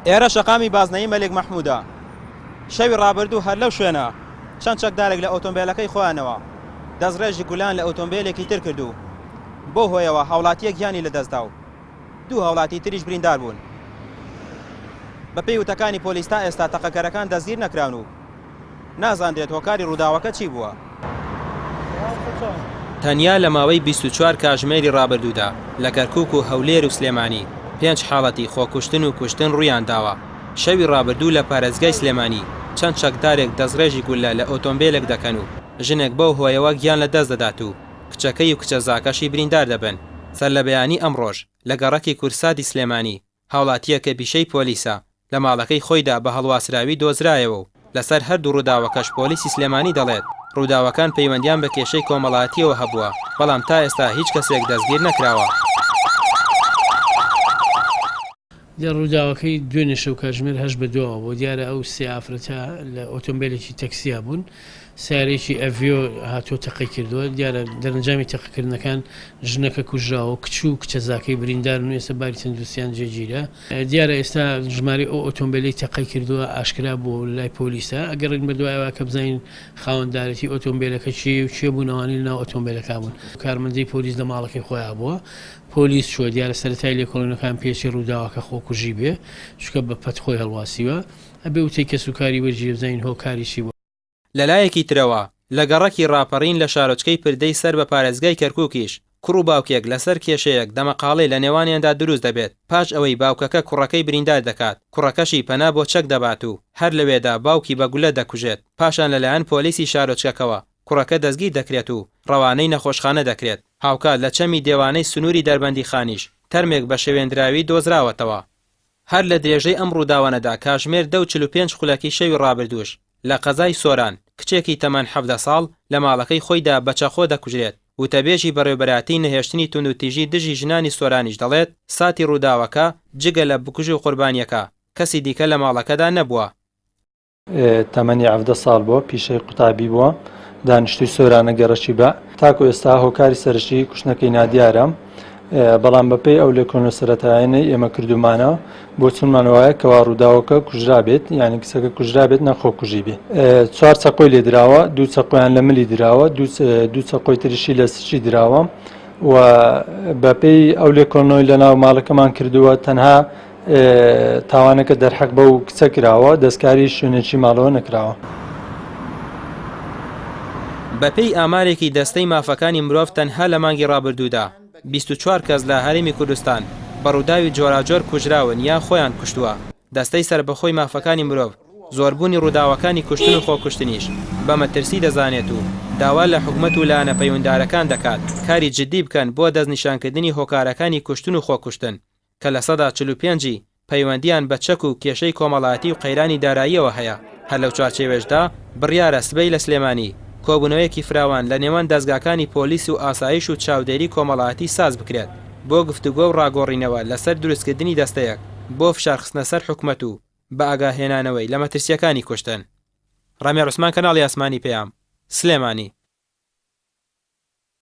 ئێرە شەقامی بازنەیی مەلێک مەحموودە. شەوی ڕابردوو هەر لەو شوێنە چەند چەکدارێک لە ئۆتۆمبیلەکەی خۆیانەوە دەستڕێژی گولان لە ئۆتۆمبیلێکی تر کردو. بۆ هۆیەوە هاوڵاتیەک گیانی لەدەستدا و دوو هاوڵاتی تریش بریندار بوون. بە پێی وتەکانی پۆلیس تا ئێستا تەقەکەرەکان دەستگیر نەکراون و نازانرێت هۆکاری ڕووداوەکە چی بووە. تەنیا لە ماوەی 24 کاتژمێری ڕابردوودا لە کەرکووک و هەولێر و سلێمانی 5 حاڵەتی خۆکوشتن و کوشتن ڕوویان داوە. شەوی ڕابردوو لە پارێزگای سلێمانی چەند چەکدارێک دەستڕێژی گولە لە ئۆتۆمبیلێک دەکەن و ژنێک بەو هۆیەوە گیان لە دەست دەدات و کچەکەی و کچە زاکەشی بریندار دەبن. سەر لە بەیانی ئەمڕۆژ لە گەڕەکی کورسادی سلێمانی هاوڵاتیە کە پیشەی پۆلیسە لە ماڵەکەی خۆیدا بە هەڵواسراوی دۆزرایەوە و لەسەر هەردوو ڕووداوەکەش پۆلیسی سلێمانی دەڵێت ڕووداوەکان پەیوەندیان بە کێشەی کۆمەڵایەتیەوە هەبووە، بەڵام تا ئێستا هیچ کەسێک دەستگیر نەکراوە. ڕووداوەکەی دوێنێ شەو کاتژمێر 8 بە 2 بۆ دیارە ئەو سێ ئافرەتە لە ئۆتۆمبیلێکی تەکسیا بوون، سیارێکی ئەڤیۆ هاتۆ تەقی کردووە. دیارە دەرەنجامی تەقیکردنەکان ژنەکە کوژراوە، کچ و کچە زاکەی بریندارن و ئێستا باری تەندروستیان جێگیرە. دیارە ئێستا ژمارە ئەو ئۆتۆمبیلی تەقی کردووە ئاشکرا بۆ لای پۆلیسە. ئەگەڕین بە دوایەوە کە بزانین خاوەنددارەتی ئۆتۆمبیلەکە چی و چێ بوونەوانی لەناو ئۆتۆمبیلەکە بوون. کارمەندەی پۆلیس لە ماڵەکەی خۆیان بووە. پۆلیس شووە دیارە سەرەتای لێکۆڵینەکان پێشی ڕووداوەکە خۆکوژی بێ چکە بە پەت خۆی هەڵواسیوە ئەبێ وتەی کە سوکاری وەرجی بزانین هۆکاریشی بوو. لەلایەکی ترەوە لە گەڕەکی ڕاپەڕین لە شارۆچکەی پردەی سەر بە پارێزگای کەرکووکیش کوڕ و باوکێک لەسەر کێشەیەک دەمەقاڵەی لە نێوانیاندا دروست دەبێت. پاش ئەوەی باوکەکە کوڕەکەی بریندار دەکات، کوڕەکەشی پەنا بۆ چەک دەبات و هەر لەوێدا باوکی بە گولە دەکوژێت. پاشان لەلایەن پۆلیسی شارۆچکەکەوە کوڕەکە دەستگیر دەکرێت و ڕەوانەی نەخۆشخانە دەکرێت. هاوکات لە چەمی دێوانەی سنووری دەربەندی خانیش تەرمێک بە شەوێنراوی دۆزراوەتەوە. هەر لە درێژەی ئەم ڕووداوانەدا کاتژمێر 10:45 خولەکی شەوی ڕابردووش لە قەزای سۆران کچێکی تەمەن 17 ساڵ لە ماڵەکەی خۆیدا بەچەخۆ دەکوژرێت. وتەبێژی بەڕێوەبەراتی نەهێشتنی توندوتیژی دژی ژنانی سۆرانیش دەڵێت ساتی ڕووداوەکە جگە لە بکوژ و قوربانیەکە کەسی دیکە لە ماڵەکەدا نەبووە. تەمەنی 17 ساڵ بووە، پیشەی قوتابی بووە، دانیشتوی سۆرانە گەڕەکی بە تاکو ئێستا هۆکاری سەرشتی کوشتنەکەی نادیارە، بەڵام بەپێی ئەو لێکۆڵینە سەرەتایانەی ئێمە کردومانە بۆ چونمانەوەیە کەوا ڕووداوەکە کوژرا بێت، یعنی کچەکە کوژرا بێت نەخۆ کوژی بێ. 4 چەقۆی لێ دراوە، 2 چەقۆیان لە ملی دراوە، 2 چەقۆی تریشی لە سچی دراوە و بەپێی ئەو لێکۆڵینەوەی لە ناو ماڵەکەمان کردووە تەنها تاوانەکە دەرحەق بە و کچە کراوە، دەستکاری شوێنێکی ماڵەوە نەکراوە. بەپێی ئامارێکی دەستەی مافەکانی مرۆڤ تەنها لە مانگی ڕابردوودا 24 کەس لە هەرێمی کوردستان بە ڕووداوی جۆراجۆر کوژراون یان خۆیان کوشتووە. دەستەی سربەخۆی مافەکانی مرۆڤ زۆربوونی ڕووداوەکانی کوشتن و خۆکوشتنیش بە مەترسی دەزانێت و داوا لە حکومەت و لایەنە پەیوەنددارەکان دەکات کاری جدی بکەن بۆ دەستنیشانکردنی هۆکارەکانی کوشتن و خۆکوشتن کە لە سەدا 45 پەیوەندیان بە چەک و کێشەی کۆمەڵایەتی و قەیرانی داراییەوە هەیە. هەر لەو چارچێوێشدا بڕیارە سبەی لە سلێمانی کۆبوونەوەیەکی فراوان لە نێوان دەستگاکانی پۆلیس و ئاسایش و چاودێری کۆمەڵایەتی ساز بکرێت بۆ گفتوگۆ و ڕاگۆڕینەوە لەسەر دروستکردنی دەستەیەک بۆ فشارخستنە سەر حکومەت و بە ئاگاهێنانەوەی لە مەترسیەکانی کوشتن. ڕامیا عوسمان، کەناڵی ئاسمانی پێام، سلێمانی.